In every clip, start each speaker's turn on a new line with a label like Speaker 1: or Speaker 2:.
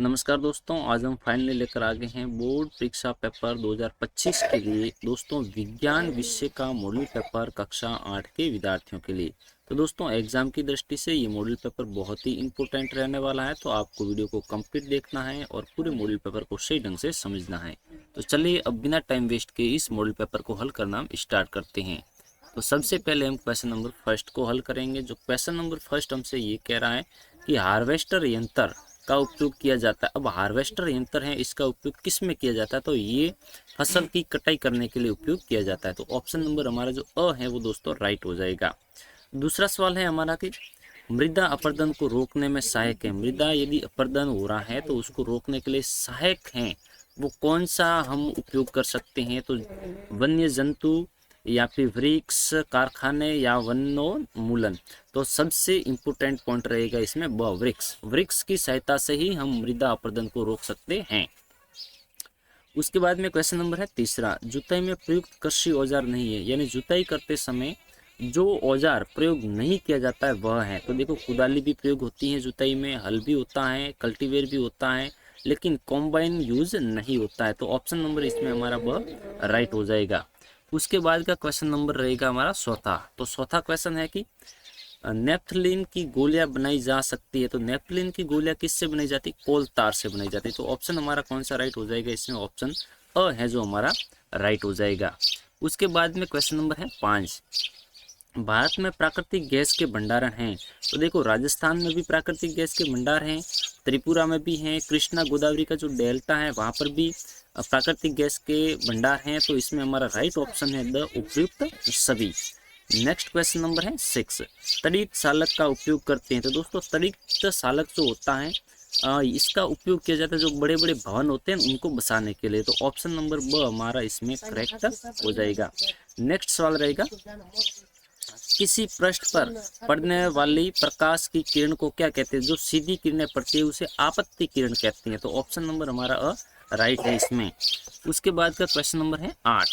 Speaker 1: नमस्कार दोस्तों, आज हम फाइनली लेकर आ गए हैं बोर्ड परीक्षा पेपर 2025 के लिए दोस्तों विज्ञान विषय का मॉडल पेपर कक्षा 8 के विद्यार्थियों के लिए। तो दोस्तों एग्जाम की दृष्टि से ये मॉडल पेपर बहुत ही इंपॉर्टेंट रहने वाला है, तो आपको वीडियो को कंप्लीट देखना है और पूरे मॉडल पेपर को सही ढंग से समझना है। तो चलिए अब बिना टाइम वेस्ट के इस मॉडल पेपर को हल करना स्टार्ट करते हैं। तो सबसे पहले हम क्वेश्चन नंबर फर्स्ट को हल करेंगे। जो क्वेश्चन नंबर फर्स्ट हमसे ये कह रहा है कि हार्वेस्टर यंत्र का उपयोग किया जाता है। अब हार्वेस्टर यंत्र है, इसका उपयोग किस में किया जाता है? तो ये फसल की कटाई करने के लिए उपयोग किया जाता है। तो ऑप्शन नंबर हमारा जो अ है वो दोस्तों राइट हो जाएगा। दूसरा सवाल है हमारा कि मृदा अपरदन को रोकने में सहायक है। मृदा यदि अपरदन हो रहा है तो उसको रोकने के लिए सहायक है वो कौन सा हम उपयोग कर सकते हैं? तो वन्य जंतु या फिर वृक्ष, कारखाने या वनोन्मूलन। तो सबसे इम्पोर्टेंट पॉइंट रहेगा इसमें वृक्ष। वृक्ष की सहायता से ही हम मृदा अपरदन को रोक सकते हैं। उसके बाद में क्वेश्चन नंबर है तीसरा, जुताई में प्रयुक्त कृषि औजार नहीं है, यानी जुताई करते समय जो औजार प्रयोग नहीं किया जाता है वह है। तो देखो कुदाली भी प्रयोग होती है जुताई में, हल भी होता है, कल्टीवेटर भी होता है, लेकिन कॉम्बाइन यूज नहीं होता है। तो ऑप्शन नंबर इसमें हमारा वह राइट हो जाएगा। उसके बाद का क्वेश्चन नंबर रहेगा हमारा चौथा। तो चौथा क्वेश्चन है कि नेफ्थलीन की गोलियां बनाई जा सकती है। तो नेफ्थलीन की गोलियां किससे बनाई जाती? कोल तार से बनाई जाती है। तो ऑप्शन हमारा कौन सा राइट हो जाएगा? इसमें ऑप्शन अ है जो हमारा राइट हो जाएगा। उसके बाद में क्वेश्चन नंबर है 5, भारत में प्राकृतिक गैस के भंडारण हैं। तो देखो राजस्थान में भी प्राकृतिक गैस के भंडार हैं, त्रिपुरा में भी हैं, कृष्णा गोदावरी का जो डेल्टा है वहाँ पर भी प्राकृतिक गैस के भंडार हैं। तो इसमें हमारा राइट ऑप्शन है द उपयुक्त सभी। नेक्स्ट क्वेश्चन नंबर है 6, तड़ित चालक का उपयोग करते हैं। तो दोस्तों तड़ित चालक जो होता है इसका उपयोग किया जाता है जो बड़े बड़े भवन होते हैं उनको बसाने के लिए। तो ऑप्शन नंबर ब हमारा इसमें करेक्ट हो जाएगा। नेक्स्ट सवाल रहेगा, किसी पृष्ठ पर पड़ने वाली प्रकाश की किरण को क्या कहते हैं? जो सीधी किरणें पड़ती है उसे आपत्ति किरण कहते हैं। तो ऑप्शन नंबर हमारा अ राइट है इसमें। उसके बाद का क्वेश्चन नंबर है 8।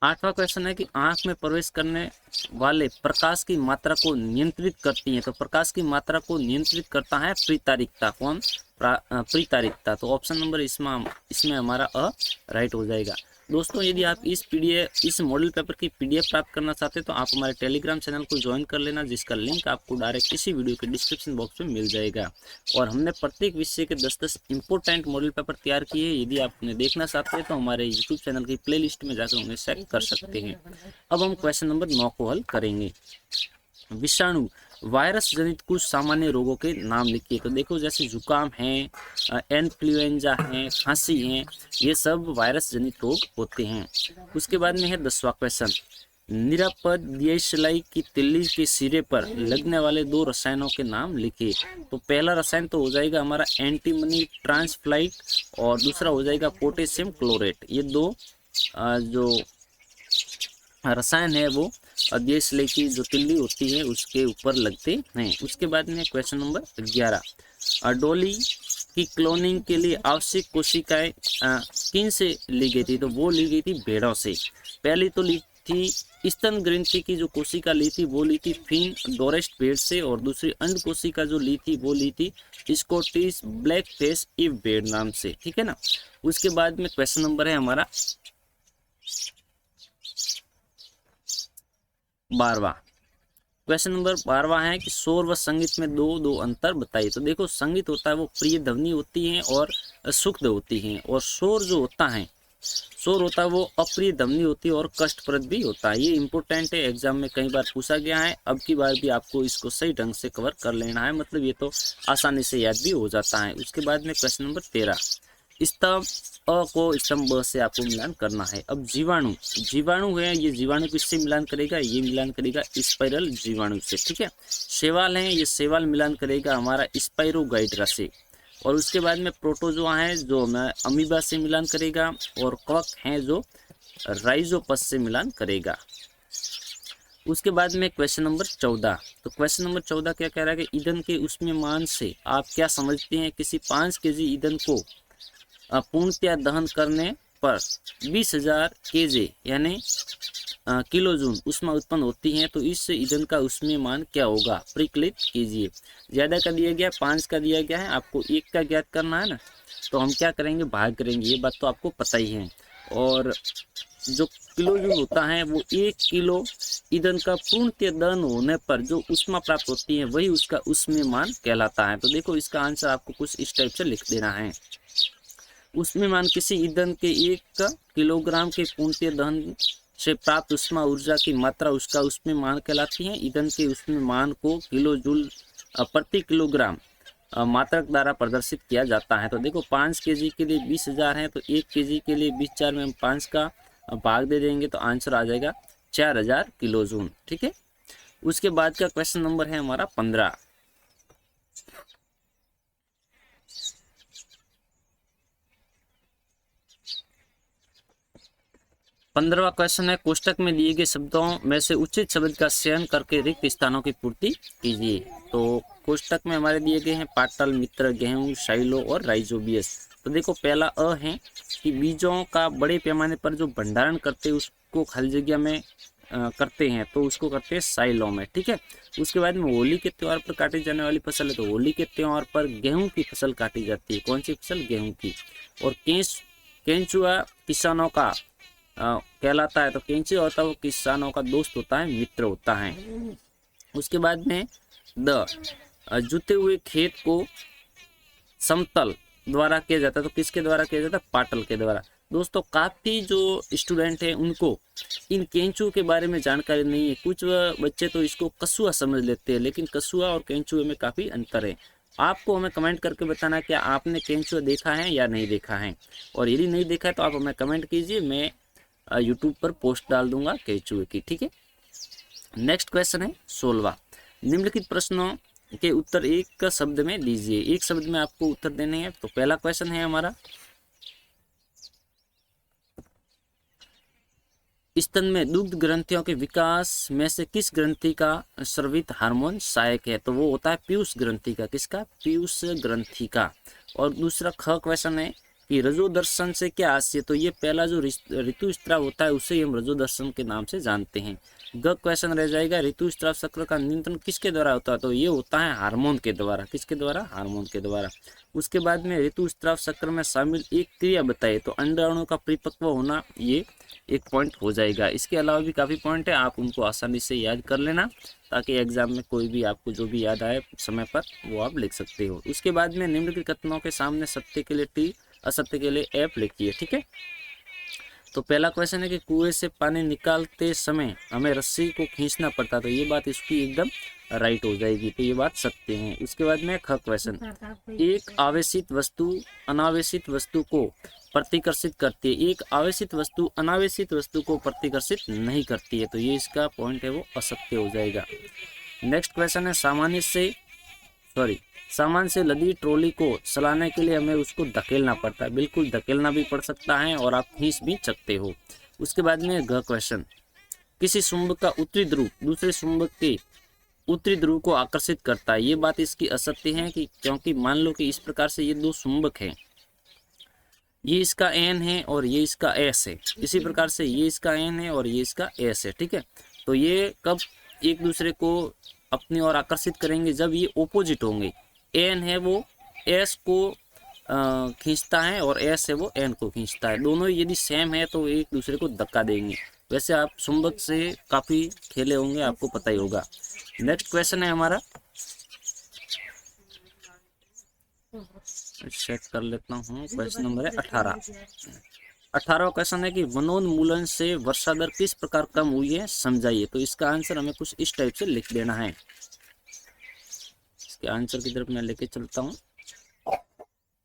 Speaker 1: आठवां क्वेश्चन है कि आंख में प्रवेश करने वाले प्रकाश की मात्रा को नियंत्रित करती है। तो प्रकाश की मात्रा को नियंत्रित करता है प्रीतारिकता। कौन? प्रीतारिकता। तो ऑप्शन नंबर इसमें हमारा अ राइट हो जाएगा। दोस्तों यदि आप इस मॉडल पेपर की पीडीएफ प्राप्त करना चाहते हैं तो आप हमारे टेलीग्राम चैनल को ज्वाइन कर लेना, जिसका लिंक आपको डायरेक्ट इसी वीडियो के डिस्क्रिप्शन बॉक्स में मिल जाएगा। और हमने प्रत्येक विषय के 10-10 इंपॉर्टेंट मॉडल पेपर तैयार किए हैं। यदि आप उन्हें देखना चाहते हैं तो हमारे यूट्यूब चैनल की प्लेलिस्ट में जाकर उन्हें चेक कर सकते हैं। अब हम क्वेश्चन नंबर 9 को हल करेंगे। विषाणु वायरस जनित कुछ सामान्य रोगों के नाम लिखिए। तो देखो जैसे जुकाम है, इन्फ्लुएंजा है, खांसी है, ये सब वायरस जनित रोग होते हैं। उसके बाद में है 10वां क्वेश्चन, निरापद दियशलाई की तिल्ली के सिरे पर लगने वाले 2 रसायनों के नाम लिखिए। तो पहला रसायन तो हो जाएगा हमारा एंटीमनी ट्रांसफ्लाइट और दूसरा हो जाएगा पोटेशियम क्लोरेट। ये 2 जो रसायन है वो दियशलाई की जो तिल्ली होती है उसके ऊपर लगते हैं। उसके बाद में क्वेश्चन नंबर 11, डॉली की क्लोनिंग के लिए आवश्यक कोशिकाएं किन से ली गई थी? तो वो ली गई थी भेड़ों से। पहली तो ली थी स्तन ग्रंथि की जो कोशिका ली थी वो ली थी फिन डोरेस्ट भेड़ से, और दूसरी अंड कोशिका जो ली थी वो ली थी स्कॉटिश ब्लैक फेस इव भेड़ नाम से। ठीक है ना। उसके बाद में क्वेश्चन नंबर है हमारा 12वां। क्वेश्चन नंबर 12वां है कि शोर व संगीत में दो अंतर बताइए। तो देखो संगीत होता है वो प्रिय ध्वनि होती है और सुखद होती है, और शोर जो होता है वो अप्रिय ध्वनि होती है और कष्टप्रद भी होता है। ये इंपॉर्टेंट है, एग्जाम में कई बार पूछा गया है। अब की बार भी आपको इसको सही ढंग से कवर कर लेना है, मतलब ये तो आसानी से याद भी हो जाता है। उसके बाद में क्वेश्चन नंबर 13, स्तंभ अ को स्तंभ ब से आपको मिलान करना है। अब जीवाणु है, ये जीवाणु किससे मिलान करेगा? ये मिलान करेगा स्पाइरल जीवाणु से। ठीक है। शैवाल है, ये शैवाल मिलान करेगा हमारा स्पाइरोगाइड्रा से। और उसके बाद में प्रोटोजोआ है जो अमीबा से मिलान करेगा, और कवक है जो राइजोपस से मिलान करेगा। उसके बाद में क्वेश्चन नंबर 14। तो क्वेश्चन नंबर 14 क्या कह रहा है कि ईंधन के ऊष्मीयमान से आप क्या समझते हैं? किसी 5 केजी ईंधन को पूर्णतया दहन करने पर 20,000 केजे यानी किलो जूल ऊष्मा उत्पन्न होती है तो इस ईंधन का ऊष्मीयमान क्या होगा, परिकलित कीजिए। ज़्यादा का दिया गया 5 का दिया गया है, आपको 1 का ज्ञात करना है ना, तो हम क्या करेंगे, भाग करेंगे, ये बात तो आपको पता ही है। और जो किलो जूल होता है वो 1 किलो ईंधन का पूर्णतः दहन होने पर जो ऊष्मा प्राप्त होती है वही उसका ऊष्मीयमान कहलाता है। तो देखो इसका आंसर आपको कुछ इस टाइप से लिख देना है। ऊष्मीयमान किसी ईंधन के 1 किलोग्राम के पूर्णतः दहन से प्राप्त ऊष्मा ऊर्जा की मात्रा उसका ऊष्मीयमान कहलाती है। ईंधन के ऊष्मीयमान को किलो जूल प्रति किलोग्राम मात्रक द्वारा प्रदर्शित किया जाता है। तो देखो 5 केजी के लिए 20,000 है, तो 1 केजी के लिए 20,000 में हम 5 का भाग दे देंगे तो आंसर आ जाएगा 4,000 किलो जूल। ठीक है, उसके बाद का क्वेश्चन नंबर है हमारा 15। 15वां क्वेश्चन है, कोष्टक में दिए गए शब्दों में से उचित शब्द का चयन करके रिक्त स्थानों की पूर्ति कीजिए। तो कोष्टक में हमारे दिए गए हैं पाटल, मित्र, गेहूं, शाइलो और राइजोबियस। तो देखो पहला अ है कि बीजों का बड़े पैमाने पर जो भंडारण करते हैं उसको खाली जगह में करते हैं तो उसको करते हैं साइलो में। ठीक है, उसके बाद में होली के त्यौहार पर काटी जाने वाली फसल है, तो होली के त्यौहार पर गेहूं की फसल काटी जाती है। कौन सी फसल, गेहूं की। और केंचुआ किसानों का कहलाता है, तो केंचुआ होता है वो किसानों का दोस्त होता है, मित्र होता है। उसके बाद में द जुते हुए खेत को समतल द्वारा किया जाता है, तो किसके द्वारा किया जाता है, पाटल के द्वारा। दोस्तों काफी जो स्टूडेंट हैं उनको इन केंचुए के बारे में जानकारी नहीं है, कुछ बच्चे तो इसको कसूआ समझ लेते हैं, लेकिन कसूआ और केंचुए में काफी अंतर है। आपको हमें कमेंट करके बताना क्या आपने केंचुआ देखा है या नहीं देखा है, और यदि नहीं देखा है तो आप हमें कमेंट कीजिए, मैं यूट्यूब पर पोस्ट डाल दूंगा केंचुए की। ठीक है, नेक्स्ट क्वेश्चन है 16वां। निम्नलिखित प्रश्नों के उत्तर एक शब्द में दीजिए। एक शब्द में आपको उत्तर देने हैं। तो पहला क्वेश्चन है हमारा, स्तन में दुग्ध ग्रंथियों के विकास में से किस ग्रंथि का स्रावित हार्मोन सहायक है, तो वो होता है पीयूष ग्रंथि का। किसका, पीयूष ग्रंथि का। और दूसरा ख क्वेश्चन है कि रजोदर्शन से क्या आशय, तो ये पहला जो ऋतुस्राव होता है उसे हम रजोदर्शन के नाम से जानते हैं। ग क्वेश्चन रह जाएगा, ऋतुस्राव चक्र का नियंत्रण किसके द्वारा होता है, तो ये होता है हार्मोन के द्वारा। किसके द्वारा, हार्मोन के द्वारा। उसके बाद में ऋतुस्राव चक्र में शामिल एक क्रिया बताइए, तो अंडाणु का परिपक्व होना ये एक पॉइंट हो जाएगा। इसके अलावा भी काफ़ी पॉइंट है, आप उनको आसानी से याद कर लेना ताकि एग्जाम में कोई भी आपको जो भी याद आए समय पर वो आप लिख सकते हो। उसके बाद में निम्नलिखित कथनों के सामने सत्य के लिए टी, असत्य के लिए एफ लिखिए। ठीक है, तो पहला क्वेश्चन है कि कुएं से पानी निकालते समय हमें रस्सी को खींचना पड़ता, तो ये बात इसकी एकदम राइट हो जाएगी, तो ये बात सत्य है। उसके बाद में ख क्वेश्चन, एक आवेशित वस्तु अनावेशित वस्तु को प्रतिकर्षित करती है, एक आवेशित वस्तु अनावेशित वस्तु को प्रतिकर्षित नहीं करती है, तो ये इसका पॉइंट है वो असत्य हो जाएगा। नेक्स्ट क्वेश्चन है, सामान से लदी ट्रॉली को चलाने के लिए हमें उसको धकेलना पड़ता है। बिल्कुल धकेलना भी पड़ सकता है और आप खींच भी सकते हो। उसके बाद में घ क्वेश्चन, किसी चुंबक का उत्तरी ध्रुव दूसरे चुंबक के उत्तरी ध्रुव को आकर्षित करता है, ये बात इसकी असत्य है कि क्योंकि मान लो कि इस प्रकार से ये दो चुंबक हैं, ये इसका एन है और ये इसका एस है, इसी प्रकार से ये इसका एन है और ये इसका एस है। ठीक है, तो ये कब एक दूसरे को अपनी ओर आकर्षित करेंगे, जब ये ओपोजिट होंगे। एन है वो एस को खींचता है और एस है वो एन को खींचता है, दोनों यदि सेम है तो एक दूसरे को धक्का देंगे। वैसे आप चुंबक से काफ़ी खेले होंगे, आपको पता ही होगा। नेक्स्ट क्वेश्चन है हमारा, चेक कर लेता हूँ, क्वेश्चन नंबर है 18। 18वां क्वेश्चन है कि वनोन्मूलन से वर्षा दर किस प्रकार कम हुई है, समझाइए। तो इसका आंसर हमें कुछ इस टाइप से लिख देना है। इसके आंसर की तरफ मैं लेके चलता हूँ,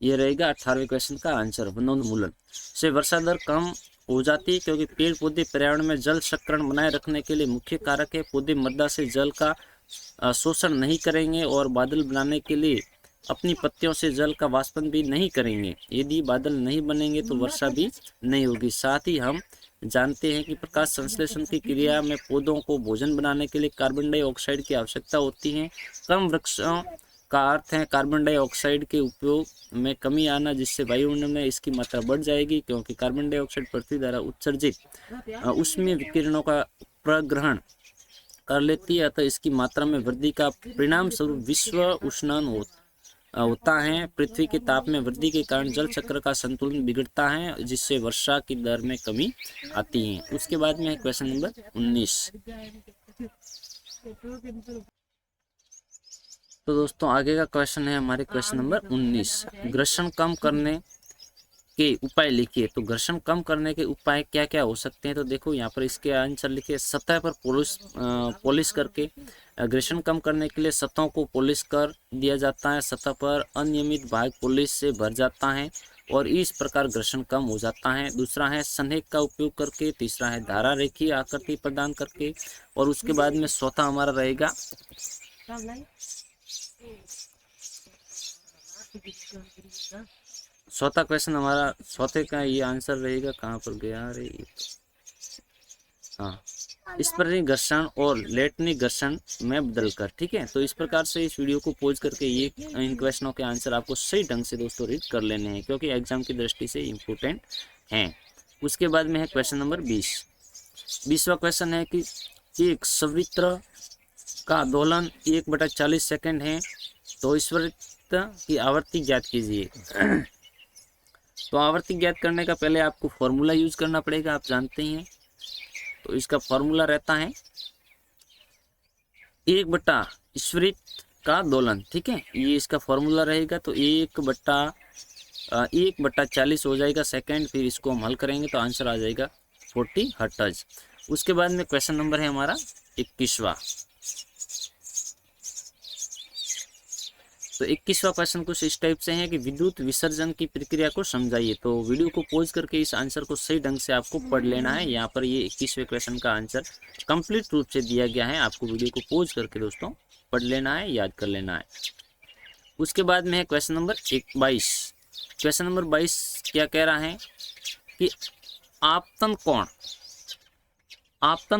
Speaker 1: ये रहेगा 18वें क्वेश्चन का आंसर। वनोन्मूलन से वर्षा दर कम हो जाती है क्योंकि पेड़ पौधे पर्यावरण में जल संकरण बनाए रखने के लिए मुख्य कारक है। पौधे मृदा से जल का शोषण नहीं करेंगे और बादल बनाने के लिए अपनी पत्तियों से जल का वाष्पन भी नहीं करेंगे। यदि बादल नहीं बनेंगे तो वर्षा भी नहीं होगी। साथ ही हम जानते हैं कि प्रकाश संश्लेषण की क्रिया में पौधों को भोजन बनाने के लिए कार्बन डाइऑक्साइड की आवश्यकता होती है। का अर्थ है कार्बन डाइऑक्साइड के उपयोग में कमी आना, जिससे वायुमंडल में इसकी मात्रा बढ़ जाएगी, क्योंकि कार्बन डाइऑक्साइड पृथ्वी द्वारा उत्सर्जित ऊष्मीय विकिरणों का प्रग्रहण कर लेती है, अतः इसकी मात्रा में वृद्धि का परिणाम स्वरूप विश्व उष्णन होता है। पृथ्वी के ताप में वृद्धि के कारण जल चक्र का संतुलन बिगड़ता है, जिससे वर्षा की दर में कमी आती है। उसके बाद में है क्वेश्चन नंबर 19। तो दोस्तों आगे का क्वेश्चन है हमारे क्वेश्चन नंबर 19, घर्षण कम करने के उपाय लिखिए। तो घर्षण कम करने के उपाय क्या क्या हो सकते हैं? तो देखो यहाँ पर इसके आंसर लिखिए। सतह पर पॉलिश करके, घर्षण कम करने के लिए सतहों को पॉलिश कर दिया जाता है, सतह पर अनियमित भाग पॉलिश से भर जाता है और इस प्रकार घर्षण कम हो जाता है। दूसरा है संहेक का उपयोग करके, तीसरा है धारा रेखीय आकृति प्रदान करके, और उसके बाद में चौथा हमारा रहेगा चौथा क्वेश्चन हमारा, चौथे का ये आंसर रहेगा, कहाँ पर गया रे, हाँ, स्पर्शनीय घर्षण और लेटनी घर्षण में बदलकर। ठीक है, तो इस प्रकार से इस वीडियो को पॉज करके ये इन क्वेश्चनों के आंसर आपको सही ढंग से दोस्तों रीड कर लेने हैं, क्योंकि एग्जाम की दृष्टि से इम्पोर्टेंट हैं। उसके बाद में है क्वेश्चन नंबर 20। 20वां क्वेश्चन है कि एक संवृत्त का दोलन 1/40 सेकंड है, तो इस वृत्त की आवृत्ति ज्ञात कीजिए। तो आवृत्ति ज्ञात करने का पहले आपको फॉर्मूला यूज करना पड़ेगा, आप जानते हैं। तो इसका फॉर्मूला रहता है 1 इस वृत्त का दोलन। ठीक है, ये इसका फॉर्मूला रहेगा। तो 1/40 हो जाएगा सेकंड, फिर इसको हम हल करेंगे तो आंसर आ जाएगा 40 हर्ट्ज। उसके बाद में क्वेश्चन नंबर है हमारा 21वां। तो 21वां क्वेश्चन कुछ इस टाइप से है कि विद्युत विसर्जन की प्रक्रिया को समझाइए। तो वीडियो को पॉज करके इस आंसर को सही ढंग से आपको पढ़ लेना है। यहाँ पर ये 21वें क्वेश्चन का आंसर कंप्लीट रूप से दिया गया है, आपको वीडियो को पॉज करके दोस्तों पढ़ लेना है, याद कर लेना है। उसके बाद में है क्वेश्चन नंबर 22। क्वेश्चन नंबर 22 क्या कह रहा है कि आपतन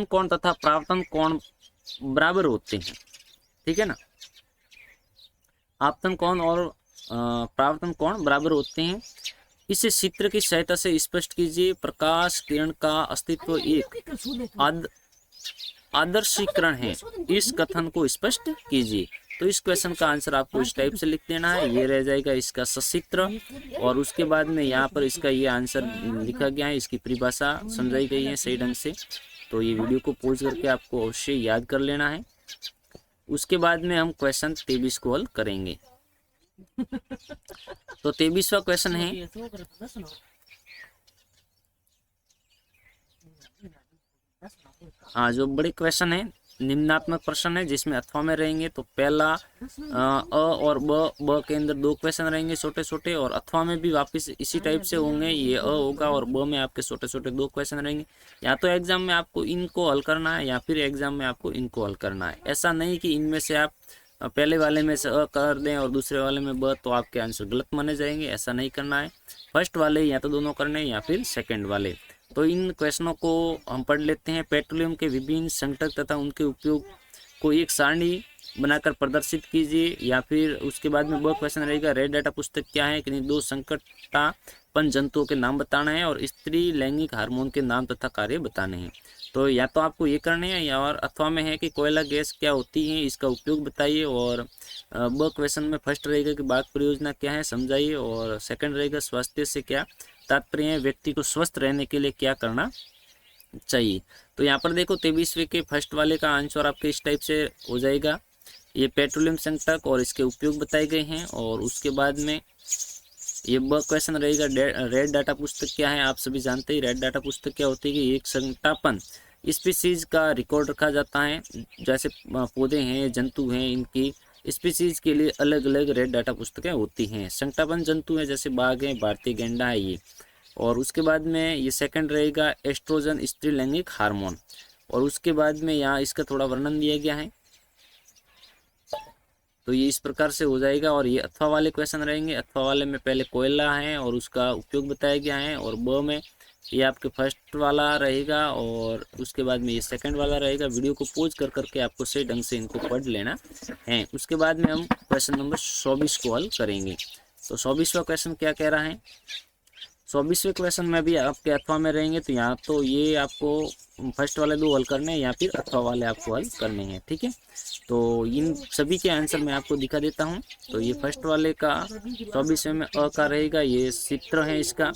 Speaker 1: कोण तथा प्रावर्तन कोण बराबर होते हैं। ठीक है ना, आपतन कोण और परावर्तन कोण बराबर होते हैं। इसे चित्र की सहायता से स्पष्ट कीजिए। प्रकाश किरण का अस्तित्व एक आदर्शीकरण है, इस कथन को स्पष्ट कीजिए। तो इस क्वेश्चन का आंसर आपको इस टाइप से लिख देना है, ये रह जाएगा इसका सचित्र, और उसके बाद में यहाँ पर इसका ये आंसर लिखा गया है, इसकी परिभाषा समझाई गई है सही ढंग से। तो ये वीडियो को पॉज करके आपको अवश्य याद कर लेना है। उसके बाद में हम क्वेश्चन 23 को हल करेंगे। तो 23वां क्वेश्चन है, हाँ, जो बड़े क्वेश्चन है निम्नात्मक प्रश्न है, जिसमें अथवा में रहेंगे। तो पहला अ और ब के अंदर 2 क्वेश्चन रहेंगे छोटे छोटे, और अथवा में भी वापस इसी टाइप से होंगे। ये अ होगा और ब में आपके छोटे छोटे 2 क्वेश्चन रहेंगे। या तो एग्जाम में आपको इनको हल करना है, या फिर एग्जाम में आपको इनको हल करना है। ऐसा नहीं कि इनमें से आप पहले वाले में से अ कर दें और दूसरे वाले में ब, तो आपके आंसर गलत माने जाएंगे। ऐसा नहीं करना है, फर्स्ट वाले या तो दोनों करने या फिर सेकेंड वाले। तो इन क्वेश्चनों को हम पढ़ लेते हैं। पेट्रोलियम के विभिन्न संघटक तथा उनके उपयोग को एक सारणी बनाकर प्रदर्शित कीजिए। या फिर उसके बाद में वो क्वेश्चन रहेगा, रेड डाटा पुस्तक क्या है, कि 2 संकटापन्न जंतुओं के नाम बताना है और स्त्री लैंगिक हार्मोन के नाम तथा कार्य बताने हैं। तो या तो आपको ये करने हैं, या और अथवा में है कि कोयला गैस क्या होती है, इसका उपयोग बताइए। और ब क्वेश्चन में फर्स्ट रहेगा कि बाघ परियोजना क्या है, समझाइए। और सेकंड रहेगा स्वास्थ्य से क्या तात्पर्य है, व्यक्ति को स्वस्थ रहने के लिए क्या करना चाहिए। तो यहाँ पर देखो 23वें के फर्स्ट वाले का आंसर आपके इस टाइप से हो जाएगा। ये पेट्रोलियम संकटक और इसके उपयोग बताए गए हैं। और उसके बाद में ये ब क्वेश्चन रहेगा, रेड डाटा पुस्तक क्या है। आप सभी जानते ही रेड डाटा पुस्तक क्या होती है कि एक संकटापन्न स्पीसीज का रिकॉर्ड रखा जाता है। जैसे पौधे हैं, जंतु हैं, इनकी स्पीसीज के लिए अलग अलग रेड डाटा पुस्तकें होती हैं। संकटापन्न जंतु हैं जैसे बाघ है, भारतीय गैंडा है ये। और उसके बाद में ये सेकंड रहेगा एस्ट्रोजन, स्त्री लैंगिक हार्मोन। और उसके बाद में यहाँ इसका थोड़ा वर्णन दिया गया है। तो ये इस प्रकार से हो जाएगा। और ये अथवा वाले क्वेश्चन रहेंगे। अथवा वाले में पहले कोयला है और उसका उपयोग बताया गया है। और ब में ये आपके फर्स्ट वाला रहेगा और उसके बाद में ये सेकंड वाला रहेगा। वीडियो को पॉज कर करके आपको सही ढंग से इनको पढ़ लेना है। उसके बाद में हम क्वेश्चन नंबर 24 को हल करेंगे। तो 24वां क्वेश्चन क्या कह रहा है, 24वें क्वेश्चन में भी आपके अथवा में रहेंगे। तो यहाँ तो ये आपको फर्स्ट वाले 2 हल करने हैं या फिर अथवा वाले आपको हल करने हैं, ठीक है। तो इन सभी के आंसर मैं आपको दिखा देता हूँ। तो ये फर्स्ट वाले का 24वें में अ का रहेगा, ये चित्र है इसका।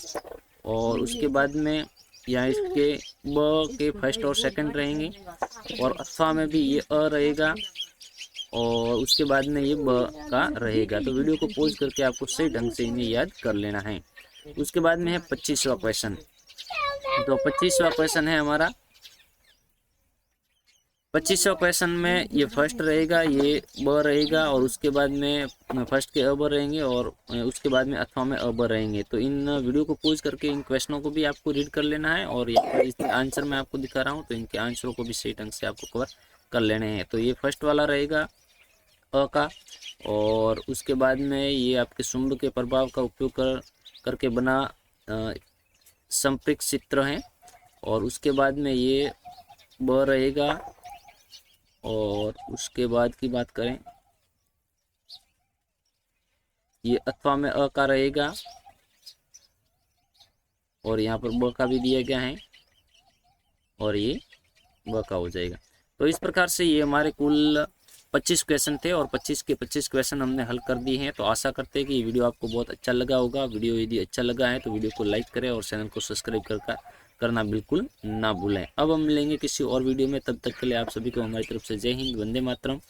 Speaker 1: और उसके बाद में यहाँ इसके ब के फर्स्ट और सेकंड रहेंगे और अथवा में भी ये अ रहेगा और उसके बाद में ये ब का रहेगा। तो वीडियो को पॉज करके आपको सही ढंग से इन्हें याद कर लेना है। उसके बाद में है 25वां क्वेश्चन। तो 25वां क्वेश्चन है हमारा, 25वां क्वेश्चन में ये फर्स्ट रहेगा, ये ब रहेगा और उसके बाद में फर्स्ट के अब रहेंगे और उसके बाद में अथवा में अब रहेंगे। तो इन वीडियो को पॉज करके इन क्वेश्चनों को भी आपको रीड कर लेना है और इसके आंसर मैं आपको दिखा रहा हूँ तो इनके आंसरों को भी सही ढंग से आपको कवर कर लेने हैं। तो ये फर्स्ट वाला रहेगा अ का और उसके बाद में ये आपके शुंभ के प्रभाव का उपयोग करके बना संप्रेक्ष चित्र है और उसके बाद में ये ब रहेगा और उसके बाद की बात करें ये अथवा में अ का रहेगा और यहाँ पर ब का भी दिया गया है और ये ब का हो जाएगा। तो इस प्रकार से ये हमारे कुल 25 क्वेश्चन थे और 25 के 25 क्वेश्चन हमने हल कर दिए हैं। तो आशा करते हैं कि ये वीडियो आपको बहुत अच्छा लगा होगा। वीडियो यदि अच्छा लगा है तो वीडियो को लाइक करें और चैनल को सब्सक्राइब करना बिल्कुल ना भूलें। अब हम मिलेंगे किसी और वीडियो में, तब तक के लिए आप सभी को हमारी तरफ से जय हिंद, वंदे मातरम।